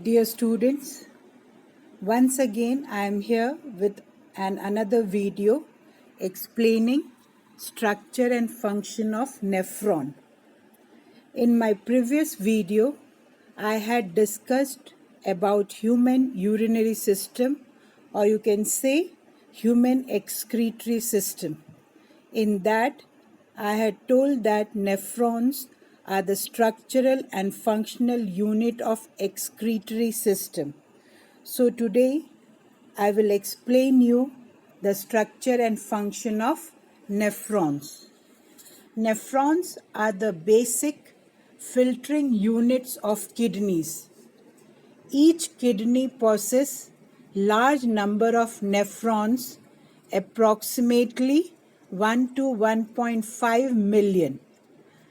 Dear students, once again I am here with another video explaining structure and function of nephron. In my previous video, I had discussed about human urinary system, or you can say human excretory system. In that, I had told that nephrons are the structural and functional unit of excretory system. So today I will explain you the structure and function of nephrons. Nephrons are the basic filtering units of kidneys. Each kidney possesses large number of nephrons, approximately 1 to 1.5 million.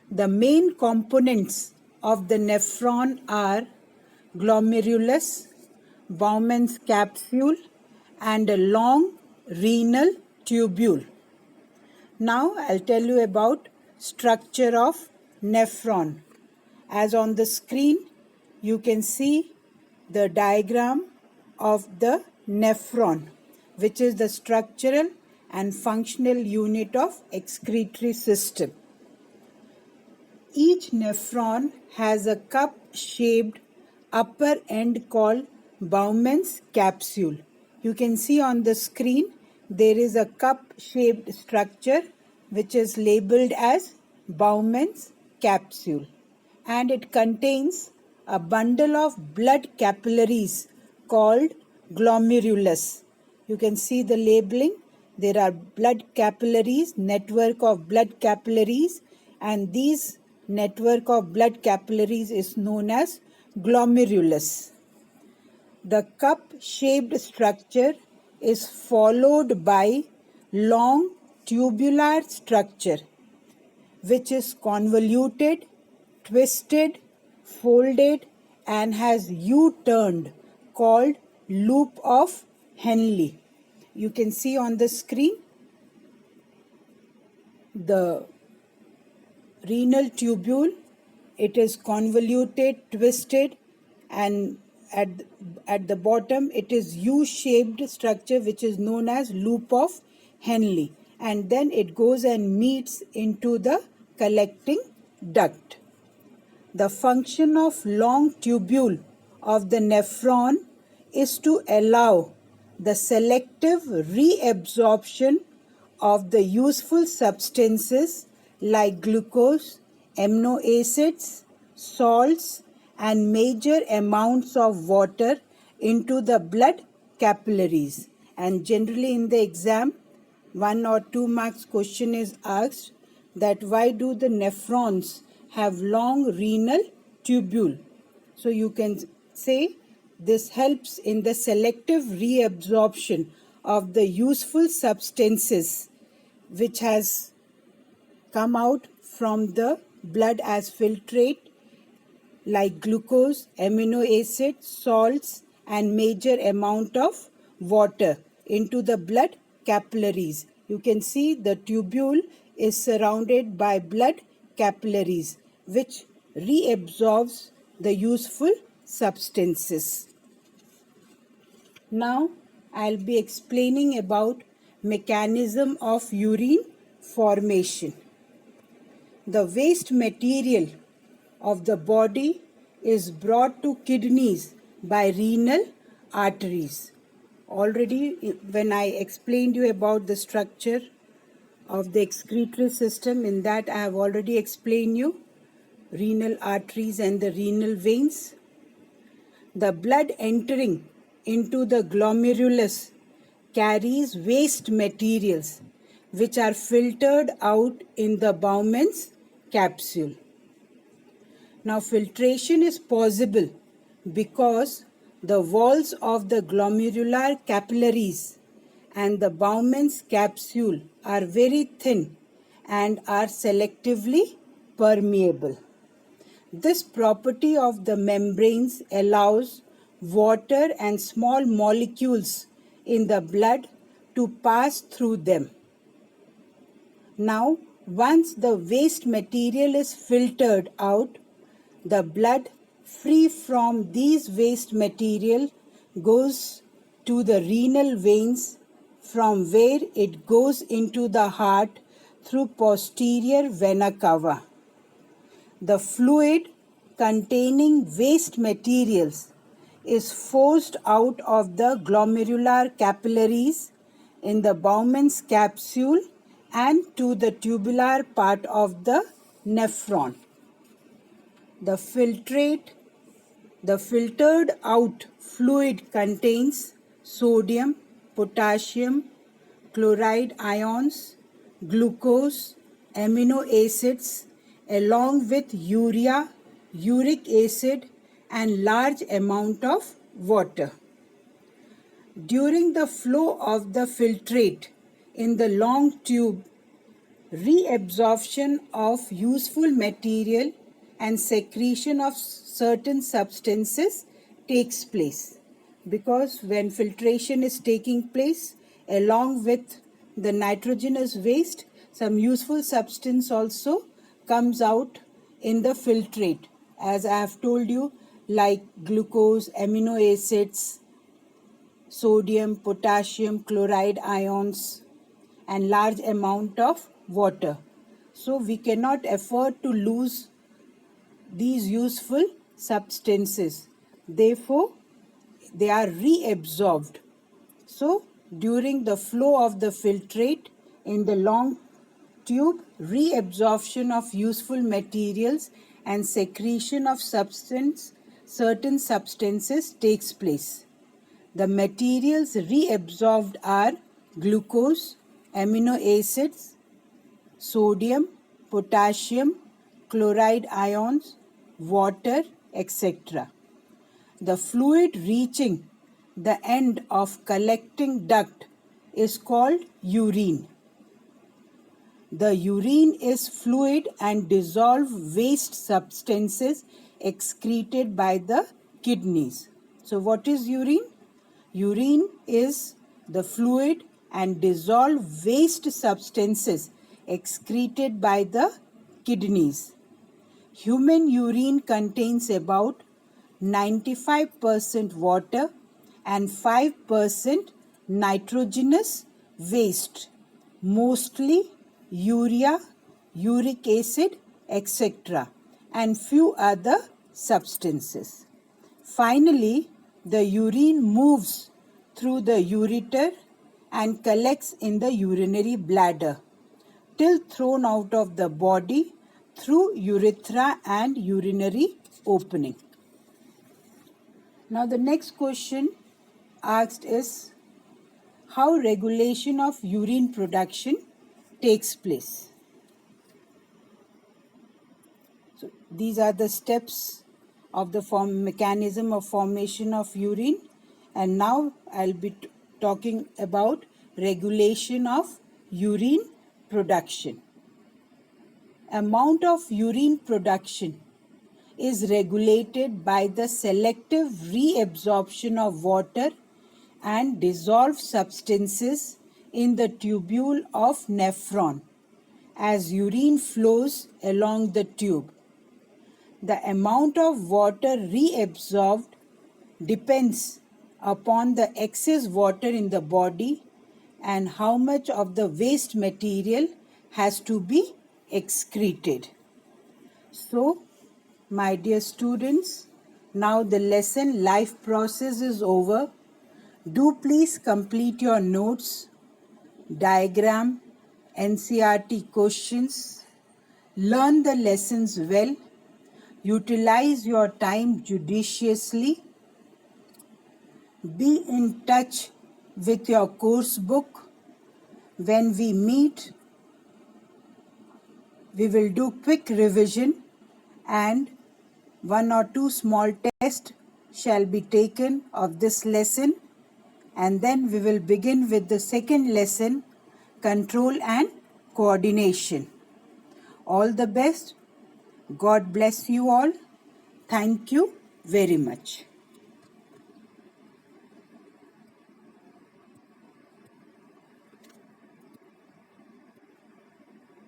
The main components of the nephron are glomerulus, Bowman's capsule, and a long renal tubule. Now I'll tell you about structure of nephron. As on the screen, you can see the diagram of the nephron, which is the structural and functional unit of excretory system. Each nephron has a cup-shaped upper end called Bowman's capsule. You can see on the screen there is a cup-shaped structure which is labeled as Bowman's capsule, and it contains a bundle of blood capillaries called glomerulus. You can see the labeling. There are blood capillaries, network of blood capillaries, and these network of blood capillaries is known as glomerulus. The cup-shaped structure is followed by long tubular structure, which is convoluted, twisted, folded, and has U-turned, called loop of Henle. You can see on the screen the renal tubule. It is convoluted, twisted, and at the bottom it is U-shaped structure which is known as loop of Henle, and then it goes and meets into the collecting duct. The function of long tubule of the nephron is to allow the selective reabsorption of the useful substances like glucose, amino acids, salts, and major amounts of water into the blood capillaries. And generally in the exam, 1 or 2 marks question is asked that why do the nephrons have long renal tubule? So you can say this helps in the selective reabsorption of the useful substances which has come out from the blood as filtrate like glucose, amino acids, salts, and major amount of water into the blood capillaries. You can see the tubule is surrounded by blood capillaries which reabsorbs the useful substances. Now I'll be explaining about mechanism of urine formation. The waste material of the body is brought to kidneys by renal arteries. Already when I explained you about the structure of the excretory system, in that I have already explained you renal arteries and the renal veins. The blood entering into the glomerulus carries waste materials which are filtered out in the Bowman's capsule. Now filtration is possible because the walls of the glomerular capillaries and the Bowman's capsule are very thin and are selectively permeable. This property of the membranes allows water and small molecules in the blood to pass through them. Now, once the waste material is filtered out, the blood free from these waste material goes to the renal veins, from where it goes into the heart through posterior vena cava. The fluid containing waste materials is forced out of the glomerular capillaries in the Bowman's capsule and to the tubular part of the nephron. The filtered out fluid contains sodium, potassium, chloride ions, glucose, amino acids, along with urea, uric acid, and large amount of water. During the flow of the filtrate in the long tube, reabsorption of useful material and secretion of certain substances takes place, because when filtration is taking place, along with the nitrogenous waste, some useful substance also comes out in the filtrate, as I have told you, like glucose, amino acids, sodium, potassium, chloride ions, and large amount of water. So we cannot afford to lose these useful substances. Therefore, they are reabsorbed. So during the flow of the filtrate in the long tube, reabsorption of useful materials and secretion of certain substances takes place. The materials reabsorbed are glucose, amino acids, sodium, potassium, chloride ions, water, etc. The fluid reaching the end of collecting duct is called urine. The urine is fluid and dissolved waste substances excreted by the kidneys. So what is urine? Urine is the fluid and dissolved waste substances excreted by the kidneys. Human urine contains about 95% water and 5% nitrogenous waste, mostly urea, uric acid, etc., and few other substances. Finally, the urine moves through the ureter and collects in the urinary bladder till thrown out of the body through urethra and urinary opening. Now the next question asked is how regulation of urine production takes place. So these are the steps of the mechanism of formation of urine, and now I'll be talking about regulation of urine production. Amount of urine production is regulated by the selective reabsorption of water and dissolved substances in the tubule of nephron as urine flows along the tube. The amount of water reabsorbed depends upon the excess water in the body and how much of the waste material has to be excreted. So, my dear students, now the lesson life process is over. Do please complete your notes, diagram, NCERT questions. Learn the lessons well. Utilize your time judiciously. Be in touch with your course book. When we meet, we will do quick revision and 1 or 2 small tests shall be taken of this lesson, and then we will begin with the second lesson, control and coordination. All the best. God bless you all. Thank you very much.